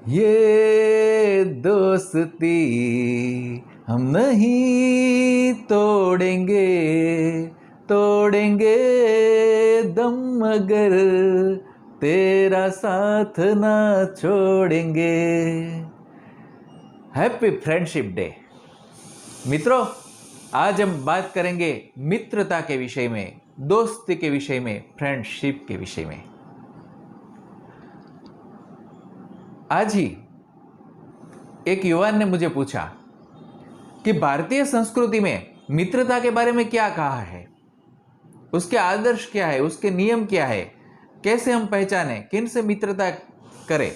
ये दोस्ती हम नहीं तोड़ेंगे, तोड़ेंगे दम मगर तेरा साथ ना छोड़ेंगे। Happy friendship day. मित्रों, आज हम बात करेंगे मित्रता के विषय में, दोस्ती के विषय में, फ्रेंडशिप के विषय में। आज ही एक युवान ने मुझे पूछा कि भारतीय संस्कृति में मित्रता के बारे में क्या कहा है, उसके आदर्श क्या है, उसके नियम क्या है, कैसे हम पहचाने, किन से मित्रता करें,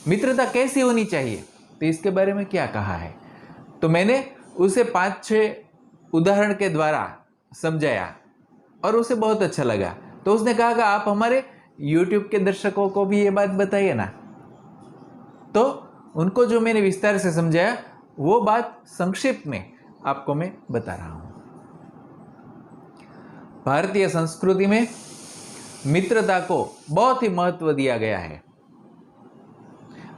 मित्रता कैसी होनी चाहिए, तो इसके बारे में क्या कहा है। तो मैंने उसे 5-6 उदाहरण के द्वारा समझाया और उसे बहुत अच्छा लगा। तो उसने कहा कि आप हमारे YouTube के दर्शकों को भी ये बात बताइए ना। तो उनको जो मैंने विस्तार से समझाया वो बात संक्षिप्त में आपको मैं बता रहा हूं। भारतीय संस्कृति में मित्रता को बहुत ही महत्व दिया गया है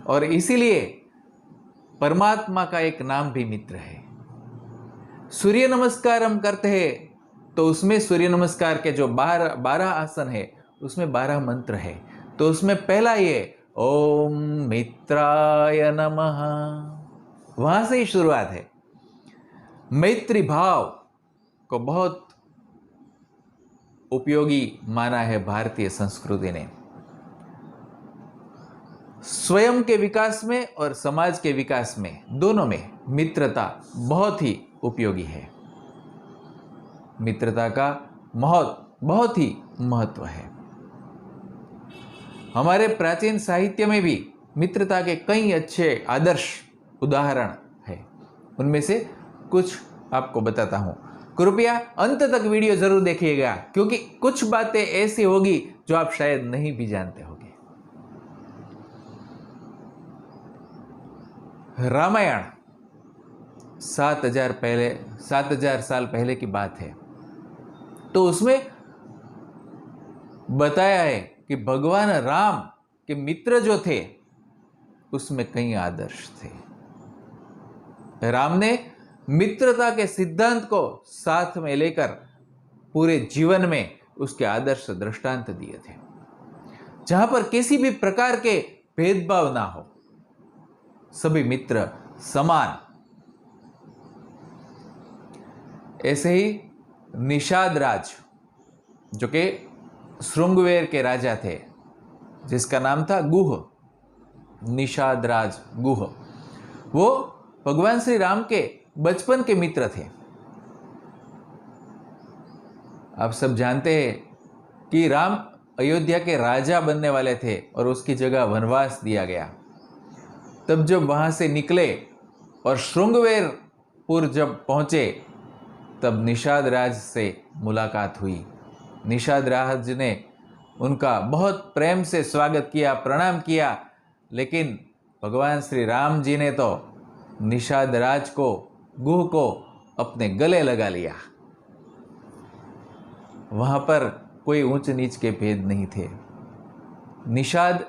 और इसीलिए परमात्मा का एक नाम भी मित्र है। सूर्य नमस्कार हम करते हैं तो उसमें सूर्य नमस्कार के जो 12 आसन है उसमें 12 मंत्र है। तो उसमें पहला ये ओम मित्राय नमः, वहां से ही शुरुआत है। मैत्री भाव को बहुत उपयोगी माना है भारतीय संस्कृति ने। स्वयं के विकास में और समाज के विकास में, दोनों में मित्रता बहुत ही उपयोगी है। मित्रता का बहुत ही महत्व है। हमारे प्राचीन साहित्य में भी मित्रता के कई अच्छे आदर्श उदाहरण हैं। उनमें से कुछ आपको बताता हूं। कृपया अंत तक वीडियो जरूर देखिएगा क्योंकि कुछ बातें ऐसी होगी जो आप शायद नहीं भी जानते होंगे। रामायण 7000 साल पहले की बात है। तो उसमें बताया है कि भगवान राम के मित्र जो थे उसमें कई आदर्श थे। राम ने मित्रता के सिद्धांत को साथ में लेकर पूरे जीवन में उसके आदर्श दृष्टांत दिए थे, जहां पर किसी भी प्रकार के भेदभाव ना हो, सभी मित्र समान। ऐसे ही निषाद राज जो कि श्रृंगवेर के राजा थे, जिसका नाम था गुह, निषाद राज गुह, वो भगवान श्री राम के बचपन के मित्र थे। आप सब जानते हैं कि राम अयोध्या के राजा बनने वाले थे और उसकी जगह वनवास दिया गया। तब जब वहां से निकले और श्रृंगवेरपुर जब पहुंचे तब निषाद राज से मुलाकात हुई। निषाद राज ने उनका बहुत प्रेम से स्वागत किया, प्रणाम किया, लेकिन भगवान श्री राम जी ने तो निषाद राज को, गुह को अपने गले लगा लिया। वहां पर कोई ऊंच नीच के भेद नहीं थे। निषाद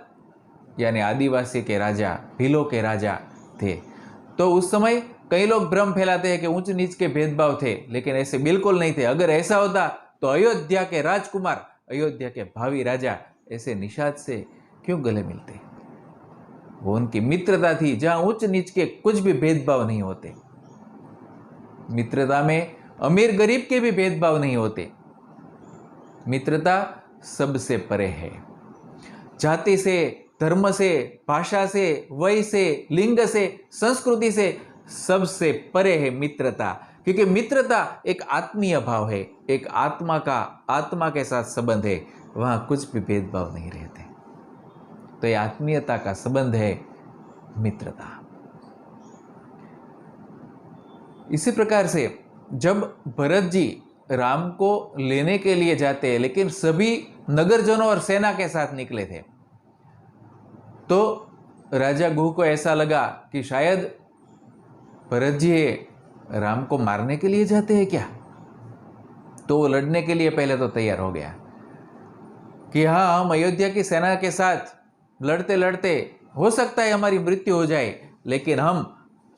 यानी आदिवासी के राजा, भीलों के राजा थे। तो उस समय कई लोग भ्रम फैलाते हैं कि ऊंच नीच के भेदभाव थे, लेकिन ऐसे बिल्कुल नहीं थे। अगर ऐसा होता तो अयोध्या के राजकुमार, अयोध्या के भावी राजा ऐसे निषाद से क्यों गले मिलते। वो उनकी मित्रता थी जहां उच्च नीच के कुछ भी भेदभाव नहीं होते। मित्रता में अमीर गरीब के भी भेदभाव नहीं होते। मित्रता सबसे परे है। जाति से, धर्म से, भाषा से, वय से, लिंग से, संस्कृति से सबसे परे है मित्रता। क्योंकि मित्रता एक आत्मीय भाव है, एक आत्मा के साथ संबंध है। वहां कुछ भी भेदभाव नहीं रहते। तो ये आत्मीयता का संबंध है मित्रता। इसी प्रकार से जब भरत जी राम को लेने के लिए जाते हैं, लेकिन सभी नगरजनों और सेना के साथ निकले थे, तो राजा गुह को ऐसा लगा कि शायद भरत जी राम को मारने के लिए जाते हैं क्या। तो वो लड़ने के लिए पहले तो तैयार हो गया कि हाँ, हम अयोध्या की सेना के साथ लड़ते लड़ते हो सकता है हमारी मृत्यु हो जाए, लेकिन हम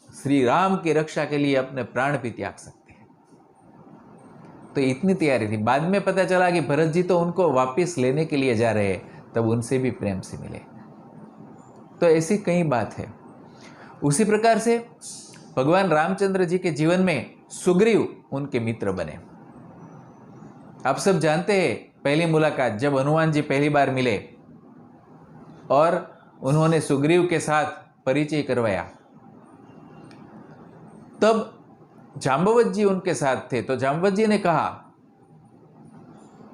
श्री राम की रक्षा के लिए अपने प्राण भी त्याग सकते हैं। तो इतनी तैयारी थी। बाद में पता चला कि भरत जी तो उनको वापस लेने के लिए जा रहे हैं, तब उनसे भी प्रेम से मिले। तो ऐसी कई बात है। उसी प्रकार से भगवान रामचंद्र जी के जीवन में सुग्रीव उनके मित्र बने। आप सब जानते हैं पहली मुलाकात जब हनुमान जी पहली बार मिले और उन्होंने सुग्रीव के साथ परिचय करवाया, तब जांबवत जी उनके साथ थे। तो जांबवत जी ने कहा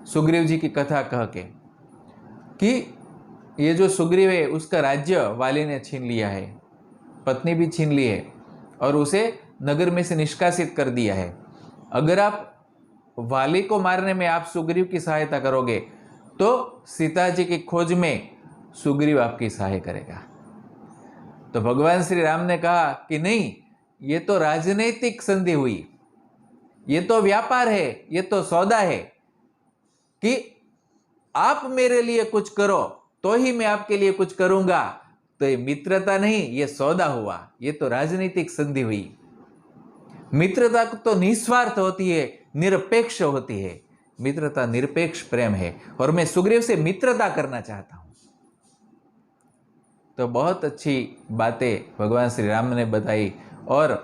सुग्रीव जी की कथा कह के कि ये जो सुग्रीव है उसका राज्य वाली ने छीन लिया है, पत्नी भी छीन ली है और उसे नगर में से निष्कासित कर दिया है। अगर आप वाली को मारने में आप सुग्रीव की सहायता करोगे तो सीता जी की खोज में सुग्रीव आपकी सहायता करेगा। तो भगवान श्री राम ने कहा कि नहीं, ये तो राजनीतिक संधि हुई, ये तो व्यापार है, ये तो सौदा है कि आप मेरे लिए कुछ करो तो ही मैं आपके लिए कुछ करूंगा। तो ये मित्रता नहीं, ये सौदा हुआ, ये तो राजनीतिक संधि हुई। मित्रता तो निस्वार्थ होती है, निरपेक्ष होती है। मित्रता निरपेक्ष प्रेम है और मैं सुग्रीव से मित्रता करना चाहता हूं। तो बहुत अच्छी बातें भगवान श्री राम ने बताई। और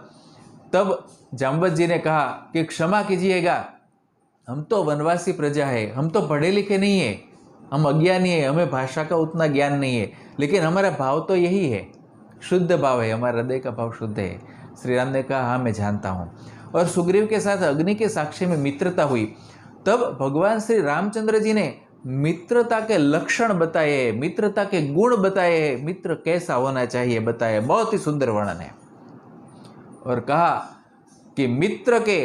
तब जांबवत जी ने कहा कि क्षमा कीजिएगा, हम तो वनवासी प्रजा है, हम तो पढ़े लिखे नहीं है, हम अज्ञानी है, हमें भाषा का उतना ज्ञान नहीं है, लेकिन हमारा भाव तो यही है, शुद्ध भाव है, हमारा हृदय का भाव शुद्ध है। श्री राम ने कहा हाँ मैं जानता हूँ। और सुग्रीव के साथ अग्नि के साक्षी में मित्रता हुई। तब भगवान श्री रामचंद्र जी ने मित्रता के लक्षण बताए, मित्रता के गुण बताए, मित्र कैसा होना चाहिए बताए। बहुत ही सुंदर वर्णन है। और कहा कि मित्र के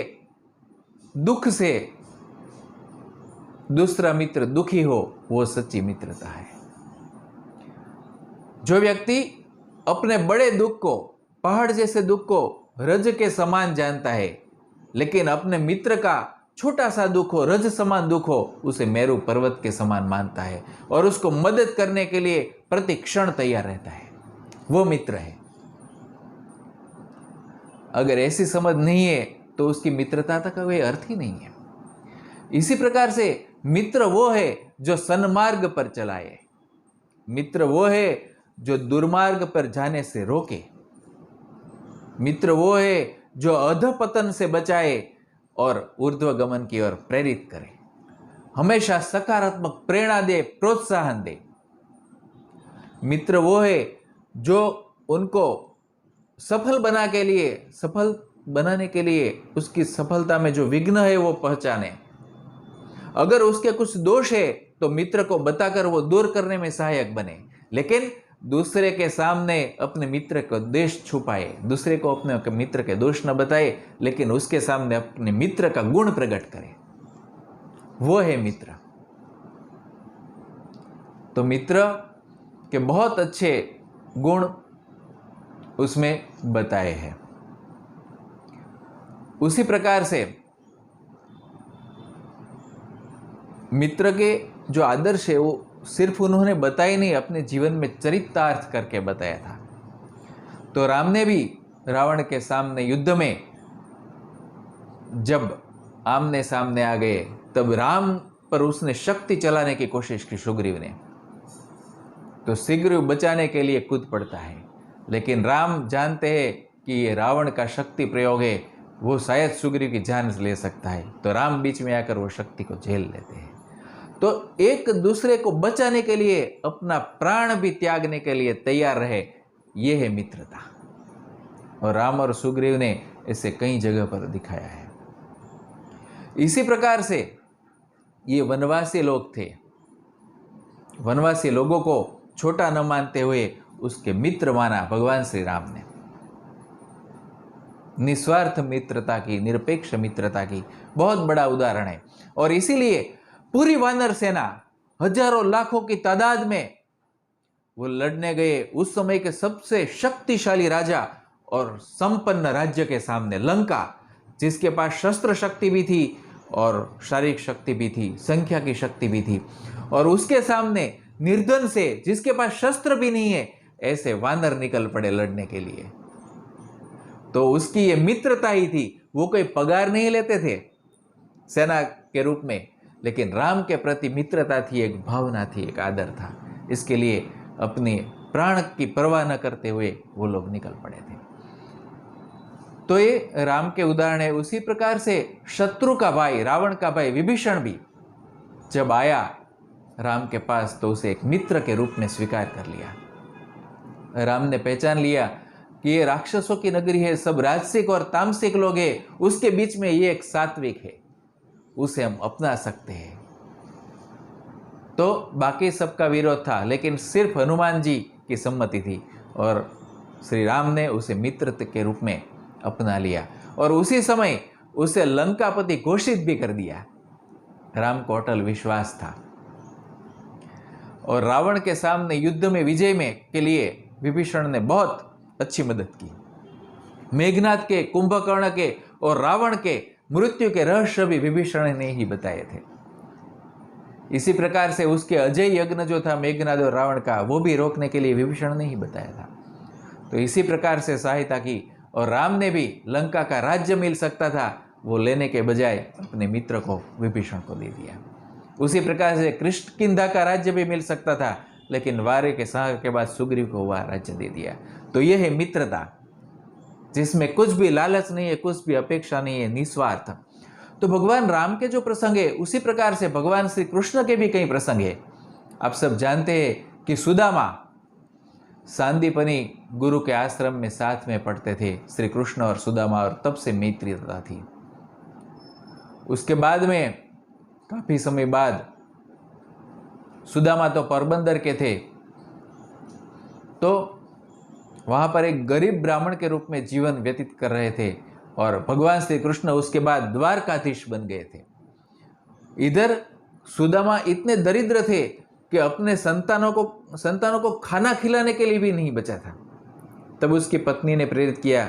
दुख से दूसरा मित्र दुखी हो, वो सच्ची मित्रता है। जो व्यक्ति अपने बड़े दुख को, पहाड़ जैसे दुख को रज के समान जानता है, लेकिन अपने मित्र का छोटा सा दुख हो, रज समान दुख हो, उसे मेरू पर्वत के समान मानता है और उसको मदद करने के लिए प्रति क्षण तैयार रहता है, वो मित्र है। अगर ऐसी समझ नहीं है तो उसकी मित्रता का कोई अर्थ ही नहीं है। इसी प्रकार से मित्र वो है जो सन्मार्ग पर चलाए, मित्र वो है जो दुर्मार्ग पर जाने से रोके, मित्र वो है जो अधपतन से बचाए और ऊर्ध्वगमन की ओर प्रेरित करे, हमेशा सकारात्मक प्रेरणा दे, प्रोत्साहन दे। मित्र वो है जो उनको सफल बनाने के लिए उसकी सफलता में जो विघ्न है वो पहचाने। अगर उसके कुछ दोष है तो मित्र को बताकर वो दूर करने में सहायक बने, लेकिन दूसरे के सामने अपने मित्र को दोष छुपाए, दूसरे को अपने मित्र के दोष न बताए, लेकिन उसके सामने अपने मित्र का गुण प्रकट करे, वो है मित्र। तो मित्र के बहुत अच्छे गुण उसमें बताए हैं। उसी प्रकार से मित्र के जो आदर्श है वो सिर्फ उन्होंने बताए नहीं, अपने जीवन में चरितार्थ करके बताया था। तो राम ने भी रावण के सामने युद्ध में जब आमने सामने आ गए, तब राम पर उसने शक्ति चलाने की कोशिश की सुग्रीव ने। तो सुग्रीव बचाने के लिए कूद पड़ता है, लेकिन राम जानते हैं कि ये रावण का शक्ति प्रयोग है, वो शायद सुग्रीव की जान ले सकता है। तो राम बीच में आकर वो शक्ति को झेल लेते हैं। तो एक दूसरे को बचाने के लिए, अपना प्राण भी त्यागने के लिए तैयार रहे, ये है मित्रता। और राम और सुग्रीव ने इसे कई जगह पर दिखाया है। इसी प्रकार से ये वनवासी लोग थे, वनवासी लोगों को छोटा न मानते हुए उसके मित्र माना भगवान श्री राम ने। निस्वार्थ मित्रता की, निरपेक्ष मित्रता की बहुत बड़ा उदाहरण है। और इसीलिए पूरी वानर सेना हजारों लाखों की तादाद में वो लड़ने गए उस समय के सबसे शक्तिशाली राजा और संपन्न राज्य के सामने, लंका, जिसके पास शस्त्र शक्ति भी थी और शारीरिक शक्ति भी थी, संख्या की शक्ति भी थी, और उसके सामने निर्धन से, जिसके पास शस्त्र भी नहीं है, ऐसे वानर निकल पड़े लड़ने के लिए। तो उसकी ये मित्रता ही थी। वो कोई पगार नहीं लेते थे सेना के रूप में, लेकिन राम के प्रति मित्रता थी, एक भावना थी, एक आदर था। इसके लिए अपनी प्राण की परवाह न करते हुए वो लोग निकल पड़े थे। तो ये राम के उदाहरण है। उसी प्रकार से शत्रु का भाई, रावण का भाई विभीषण भी जब आया राम के पास, तो उसे एक मित्र के रूप में स्वीकार कर लिया। राम ने पहचान लिया कि ये राक्षसों की नगरी है, सब राजसिक और तामसिक लोग हैं, उसके बीच में ये एक सात्विक है, उसे हम अपना सकते हैं। तो बाकी सबका विरोध था, लेकिन सिर्फ हनुमान जी की सम्मति थी और श्री राम ने उसे मित्र के रूप में अपना लिया और उसी समय उसे लंकापति घोषित भी कर दिया। राम को अटल विश्वास था और रावण के सामने युद्ध में विजय में के लिए विभीषण ने बहुत अच्छी मदद की। मेघनाथ के, कुंभकर्ण के और रावण के मृत्यु के रहस्य भी विभीषण ने ही बताए थे। इसी प्रकार से उसके अजय यज्ञ जो था मेघनाथ और रावण का, वो भी रोकने के लिए विभीषण ने ही बताया था। तो इसी प्रकार से सहायता की और राम ने भी लंका का राज्य मिल सकता था, वो लेने के बजाय अपने मित्र को, विभीषण को दे दिया। उसी प्रकार से किष्किंधा का राज्य भी मिल सकता था, लेकिन वारे के संहार के बाद सुग्रीव को वह राज्य दे दिया। तो यह है मित्रता, जिसमें कुछ भी लालच नहीं है, कुछ भी अपेक्षा नहीं है, निस्वार्थ। तो भगवान राम के जो प्रसंग है, उसी प्रकार से भगवान श्री कृष्ण के भी कई प्रसंग है। आप सब जानते हैं कि सुदामा सांदीपनी गुरु के आश्रम में साथ में पढ़ते थे, श्री कृष्ण और सुदामा, और तब से मित्रता थी। उसके बाद में काफी समय बाद सुदामा तो पोरबंदर के थे, तो वहां पर एक गरीब ब्राह्मण के रूप में जीवन व्यतीत कर रहे थे और भगवान श्री कृष्ण उसके बाद द्वारकाधीश बन गए थे। इधर सुदामा इतने दरिद्र थे कि अपने संतानों को खाना खिलाने के लिए भी नहीं बचा था। तब उसकी पत्नी ने प्रेरित किया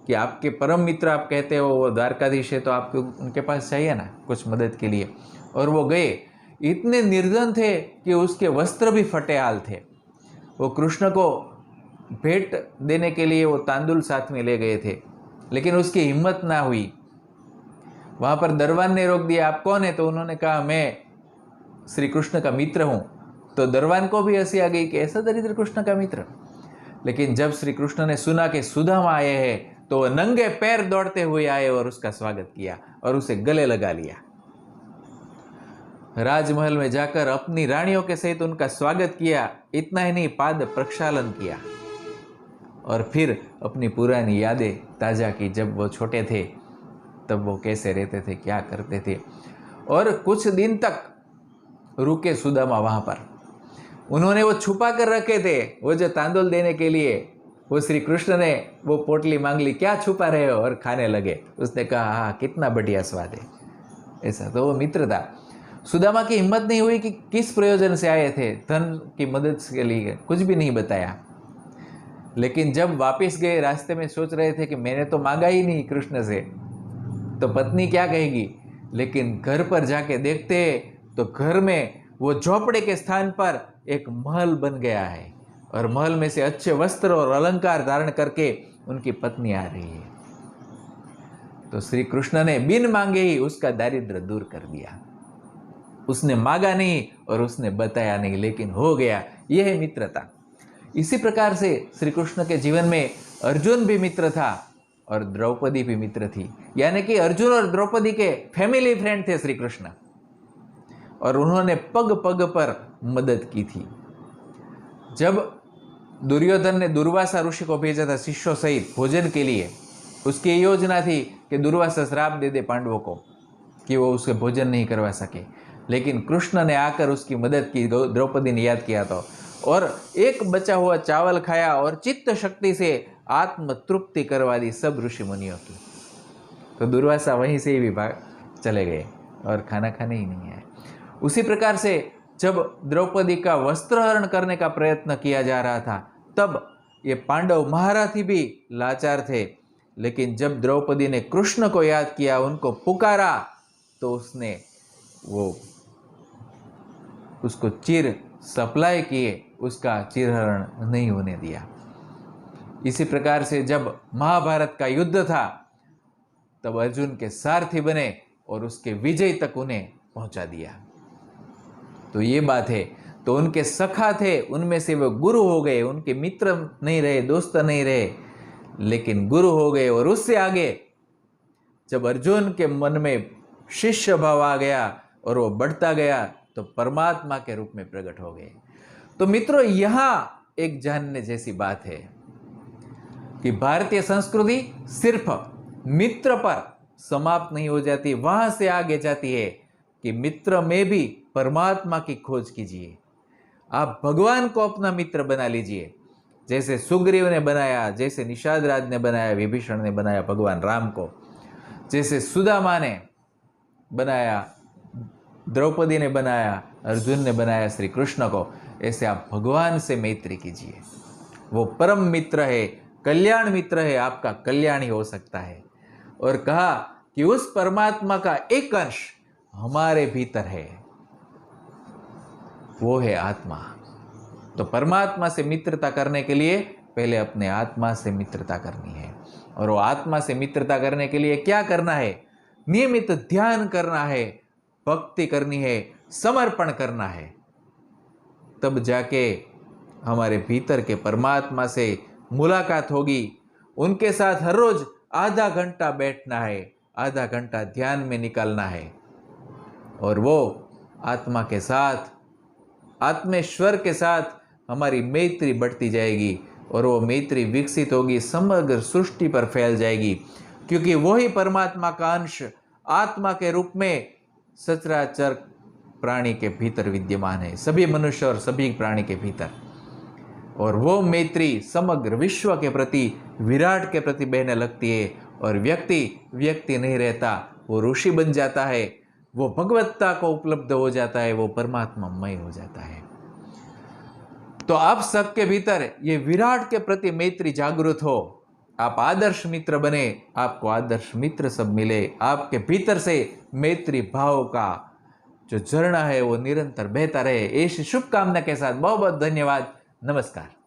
कि आपके परम मित्र आप कहते हो वो द्वारकाधीश है, तो आपको उनके पास चाहिए ना कुछ मदद के लिए। और वो गए। इतने निर्धन थे कि उसके वस्त्र भी फटे हाल थे। वो कृष्ण को भेंट देने के लिए वो तांदुल साथ में ले गए थे, लेकिन उसकी हिम्मत ना हुई। वहाँ पर दरबान ने रोक दिया, आप कौन है? तो उन्होंने कहा मैं श्री कृष्ण का मित्र हूँ। तो दरबान को भी हंसी आ गई कि ऐसा दरिद्र कृष्ण का मित्र। लेकिन जब श्री कृष्ण ने सुना कि सुदामा आए हैं, तो वह नंगे पैर दौड़ते हुए आए और उसका स्वागत किया और उसे गले लगा लिया। राजमहल में जाकर अपनी रानियों के सहित उनका स्वागत किया। इतना ही नहीं, पाद प्रक्षालन किया और फिर अपनी पुरानी यादें ताज़ा की। जब वो छोटे थे तब वो कैसे रहते थे, क्या करते थे। और कुछ दिन तक रुके सुदामा वहाँ पर। उन्होंने वो छुपा कर रखे थे, वो जो तांदुल देने के लिए। वो श्री कृष्ण ने वो पोटली मांग ली, क्या छुपा रहे हो, और खाने लगे। उसने कहा हाँ कितना बढ़िया स्वाद है। ऐसा तो वो मित्र था। सुदामा की हिम्मत नहीं हुई कि किस प्रयोजन से आए थे, धन की मदद के लिए, कुछ भी नहीं बताया। लेकिन जब वापस गए, रास्ते में सोच रहे थे कि मैंने तो मांगा ही नहीं कृष्ण से, तो पत्नी क्या कहेगी। लेकिन घर पर जाके देखते तो घर में वो झोपड़े के स्थान पर एक महल बन गया है और महल में से अच्छे वस्त्र और अलंकार धारण करके उनकी पत्नी आ रही है। तो श्री कृष्ण ने बिन मांगे ही उसका दारिद्र्य दूर कर दिया। उसने मांगा नहीं और उसने बताया नहीं, लेकिन हो गया। यह है मित्रता। इसी प्रकार से श्री कृष्ण के जीवन में अर्जुन भी मित्र था और द्रौपदी भी मित्र थी। यानी कि अर्जुन और द्रौपदी के फैमिली फ्रेंड थे श्री कृष्ण, और उन्होंने पग पग पर मदद की थी। जब दुर्योधन ने दुर्वासा ऋषि को भेजा था शिष्यों सहित भोजन के लिए, उसकी योजना थी कि दुर्वासा श्राप दे दे पांडवों को कि वो उसके भोजन नहीं करवा सके। लेकिन कृष्ण ने आकर उसकी मदद की। द्रौपदी ने याद किया तो, और एक बचा हुआ चावल खाया और चित्त शक्ति से आत्म तृप्ति करवा दी सब ऋषि मुनियों की। तो दुर्वासा वहीं से ही भाग चले गए और खाना खाने ही नहीं आए। उसी प्रकार से जब द्रौपदी का वस्त्रहरण करने का प्रयत्न किया जा रहा था, तब ये पांडव महारथी भी लाचार थे। लेकिन जब द्रौपदी ने कृष्ण को याद किया, उनको पुकारा, तो उसने वो उसको चिर सप्लाई किए उसका चिरहरण नहीं होने दिया। इसी प्रकार से जब महाभारत का युद्ध था तब अर्जुन के सारथी बने और उसके विजय तक उन्हें पहुंचा दिया। तो ये बात है। तो उनके सखा थे, उनमें से वो गुरु हो गए, उनके मित्र नहीं रहे, दोस्त नहीं रहे, लेकिन गुरु हो गए। और उससे आगे जब अर्जुन के मन में शिष्य भाव आ गया और वो बढ़ता गया तो परमात्मा के रूप में प्रकट हो गए। तो मित्रों, यहां एक जानने जैसी बात है कि भारतीय संस्कृति सिर्फ मित्र पर समाप्त नहीं हो जाती, वहां से आगे जाती है कि मित्र में भी परमात्मा की खोज कीजिए। आप भगवान को अपना मित्र बना लीजिए, जैसे सुग्रीव ने बनाया, जैसे निषाद राज ने बनाया, विभीषण ने बनाया भगवान राम को, जैसे सुदामा ने बनाया, द्रौपदी ने बनाया, अर्जुन ने बनाया श्री कृष्ण को। ऐसे आप भगवान से मैत्री कीजिए। वो परम मित्र है, कल्याण मित्र है, आपका कल्याण ही हो सकता है। और कहा कि उस परमात्मा का एक अंश हमारे भीतर है, वो है आत्मा। तो परमात्मा से मित्रता करने के लिए पहले अपने आत्मा से मित्रता करनी है। और वो आत्मा से मित्रता करने के लिए क्या करना है? नियमित ध्यान करना है, भक्ति करनी है, समर्पण करना है। तब जाके हमारे भीतर के परमात्मा से मुलाकात होगी। उनके साथ हर रोज आधा घंटा बैठना है, आधा घंटा ध्यान में निकालना है। और वो आत्मा के साथ, आत्मेश्वर के साथ हमारी मैत्री बढ़ती जाएगी और वो मैत्री विकसित होगी, समग्र सृष्टि पर फैल जाएगी। क्योंकि वही परमात्मा का अंश आत्मा के रूप में सचराचर प्राणी के भीतर विद्यमान है, सभी मनुष्य और सभी प्राणी के भीतर। और वो मैत्री समग्र विश्व के प्रति, विराट के प्रति बहने लगती है। और व्यक्ति नहीं रहता, वो ऋषि बन जाता है, वो भगवत्ता को उपलब्ध हो जाता है, वो परमात्मामय हो जाता है। तो आप सबके भीतर ये विराट के प्रति मैत्री जागृत हो, आप आदर्श मित्र बने, आपको आदर्श मित्र सब मिले, आपके भीतर से मैत्री भाव का जो झरना है वो निरंतर बहता रहे। ऐसी शुभकामना के साथ बहुत बहुत धन्यवाद। नमस्कार।